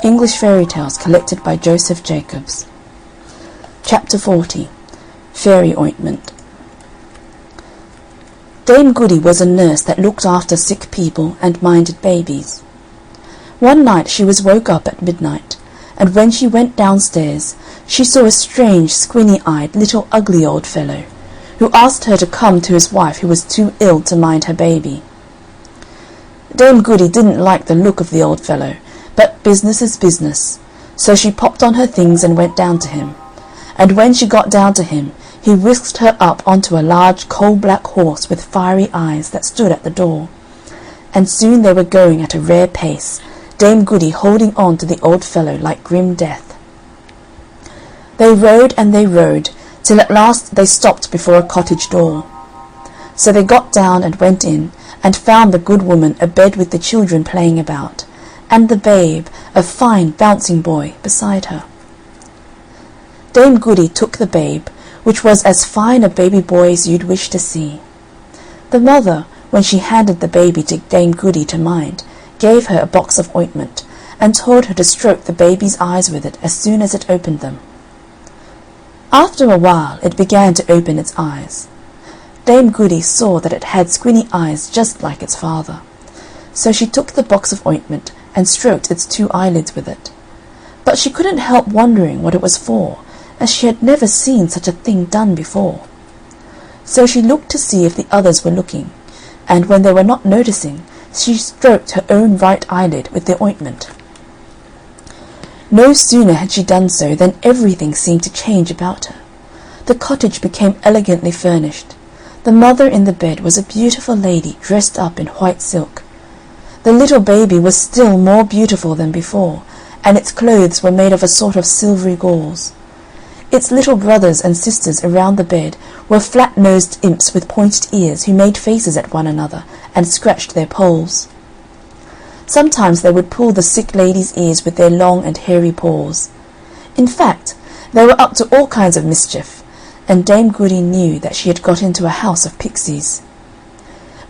English Fairy Tales collected by Joseph Jacobs. Chapter 40. Fairy Ointment. Dame Goody was a nurse that looked after sick people and minded babies. One night she was woke up at midnight, and when she went downstairs she saw a strange, squinny-eyed, little ugly old fellow, who asked her to come to his wife who was too ill to mind her baby. Dame Goody didn't like the look of the old fellow, but business is business, so she popped on her things and went down to him, and when she got down to him, he whisked her up onto a large coal-black horse with fiery eyes that stood at the door, and soon they were going at a rare pace, Dame Goody holding on to the old fellow like grim death. They rode and they rode, till at last they stopped before a cottage door. So they got down and went in, and found the good woman abed with the children playing about, and the babe, a fine bouncing boy, beside her. Dame Goody took the babe, which was as fine a baby boy as you'd wish to see. The mother, when she handed the baby to Dame Goody to mind, gave her a box of ointment, and told her to stroke the baby's eyes with it as soon as it opened them. After a while it began to open its eyes. Dame Goody saw that it had squinny eyes just like its father, so she took the box of ointment and stroked its 2 eyelids with it. But she couldn't help wondering what it was for, as she had never seen such a thing done before. So she looked to see if the others were looking, and when they were not noticing, she stroked her own right eyelid with the ointment. No sooner had she done so than everything seemed to change about her. The cottage became elegantly furnished. The mother in the bed was a beautiful lady dressed up in white silk. The little baby was still more beautiful than before, and its clothes were made of a sort of silvery gauze. Its little brothers and sisters around the bed were flat-nosed imps with pointed ears who made faces at one another and scratched their poles. Sometimes they would pull the sick lady's ears with their long and hairy paws. In fact, they were up to all kinds of mischief, and Dame Goody knew that she had got into a house of pixies.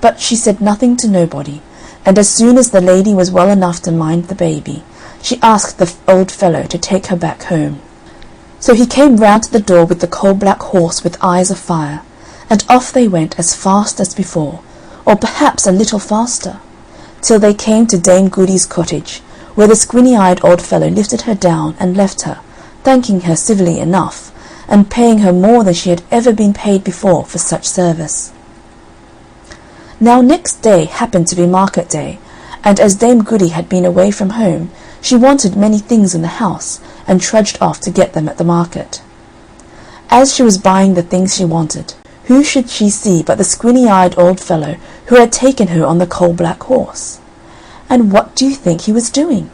But she said nothing to nobody, and as soon as the lady was well enough to mind the baby, she asked the old fellow to take her back home. So he came round to the door with the coal-black horse with eyes of fire, and off they went as fast as before, or perhaps a little faster, till they came to Dame Goody's cottage, where the squinny-eyed old fellow lifted her down and left her, thanking her civilly enough, and paying her more than she had ever been paid before for such service. Now next day happened to be market day, and as Dame Goody had been away from home, she wanted many things in the house, and trudged off to get them at the market. As she was buying the things she wanted, who should she see but the squinny-eyed old fellow who had taken her on the coal-black horse. And what do you think he was doing?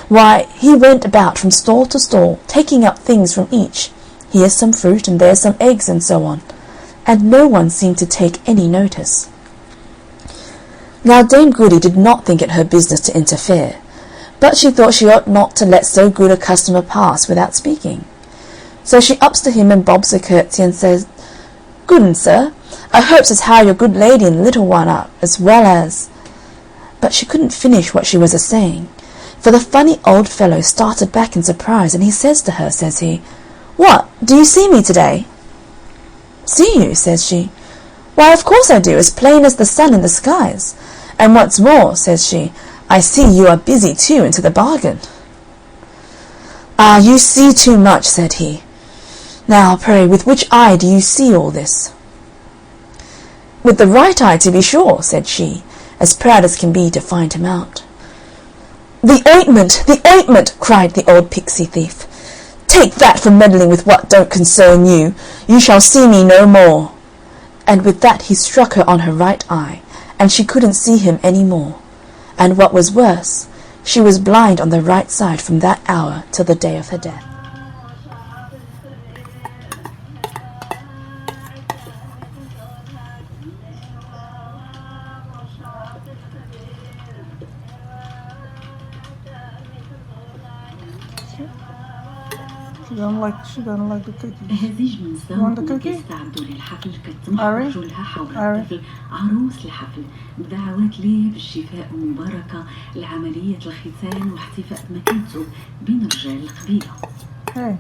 Why, he went about from stall to stall, taking up things from each, here's some fruit and there's some eggs and so on, and no one seemed to take any notice. Now Dame Goody did not think it her business to interfere, but she thought she ought not to let so good a customer pass without speaking. So she ups to him and bobs a curtsy and says, "Good'n, sir, I hopes as how your good lady and little one are as well as—" But she couldn't finish what she was a-saying, for the funny old fellow started back in surprise, and he says to her, says he, "What, do you see me to-day?" "See you?" says she. "Why, of course I do, as plain as the sun in the skies. And what's more," says she, "I see you are busy too, into the bargain." "Ah, you see too much," said he. "Now, pray, with which eye do you see all this?" "With the right eye, to be sure," said she, as proud as can be to find him out. "The ointment! The ointment!" cried the old pixie thief. "Take that for meddling with what don't concern you. You shall see me no more." And with that he struck her on her right eye, and she couldn't see him any more. And what was worse, she was blind on the right side from that hour till the day of her death. She don't like the cookies. You want the cookie? Irie? Irie? عروس لحفل بدعوات ليه بالشفاء ومباركة لعملية الختان واحتفاء مكانته بين رجال القبيلة. Hey.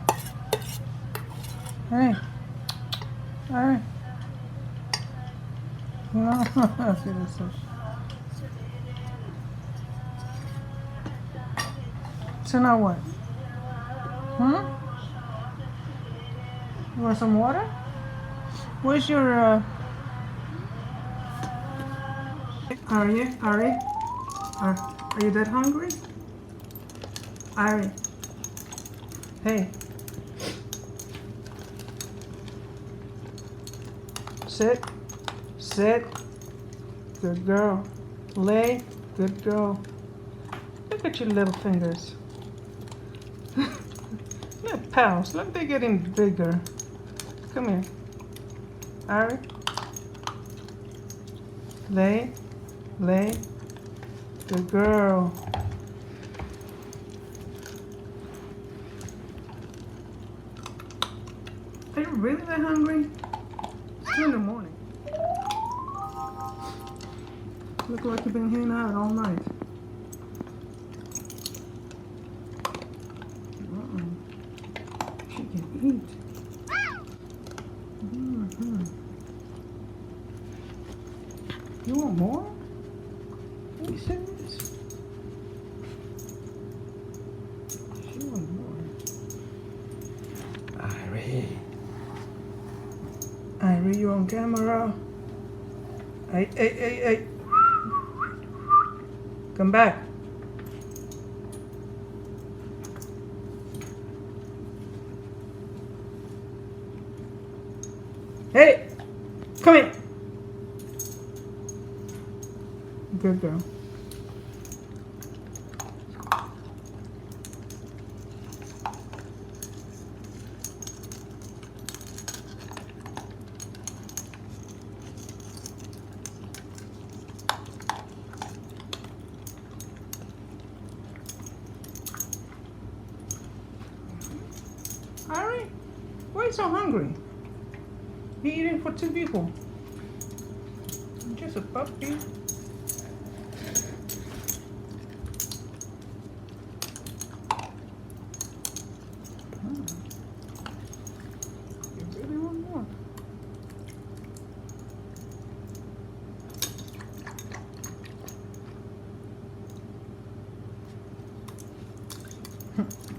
Hey. Irie. No, see this is. So now what? You want some water? Where's your Irie? Are you that hungry? Irie. Hey. Sit. Sit. Good girl. Lay. Good girl. Look at your little fingers. Look, pals. Look, they're getting bigger. Come here. Irie. Lay. Lay. Good girl. Are you really that hungry? It's 2 in the morning. Look like you've been hanging out all night. She can eat. You want more? Are you serious? She wants more. Irie, you on camera? Hey. Come back. Hey! Come here! Good girl. Irie, why are you so hungry? You're eating for 2 people. I'm just a puppy. You really want more?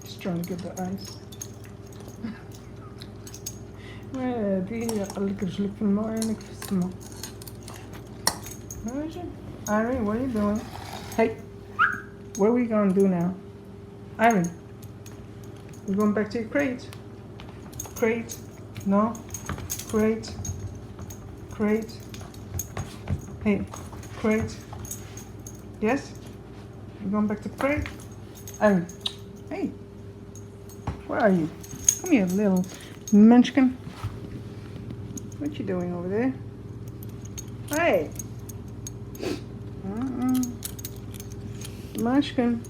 Just trying to get the ice. دي أقلك رجلك في الماء وعينك في السماء. ماشي. Irie, what are you doing? Hey, what are we gonna do now? Irie, we're going back to your crate. Crate, no, crate, crate. Hey, crate. Yes? We're going back to crate. Irie, hey, where are you? Come here, little munchkin. What you doing over there? Hey! Munchkin.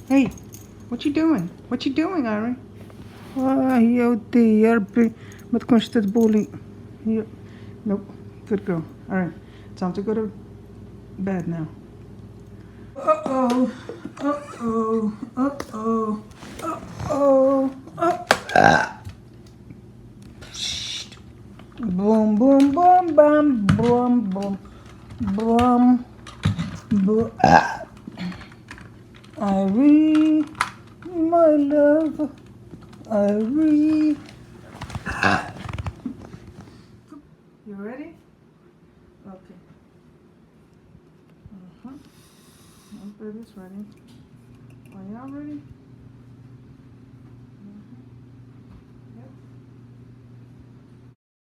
Hey, what you doing? What you doing, Irie? يا ودي يا ربي ما تكونش تتبولي. Nope. Good girl. Alright. Time to go to bed now. Uh-oh. Uh-oh. Uh-oh. Uh-oh. Uh-oh. Boom, boom, boom, bam, boom, boom, boom, boom. Irie, my love, Irie. You ready? Okay. My baby's ready. Are y'all ready?